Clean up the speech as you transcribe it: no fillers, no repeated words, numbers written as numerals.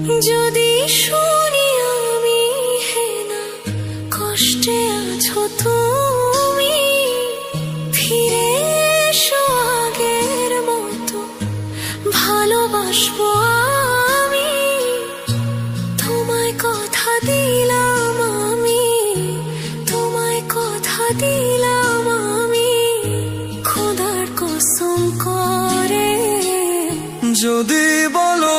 যদি শুনি আমি হে না কষ্টে আছো তুমি, ফিরে এসো আগের মতো ভালোবাসবো আমি। তোমায় কথা দিলাম আমি, তোমায় কথা দিলাম আমি, খোদার কসম করে। যদি বলো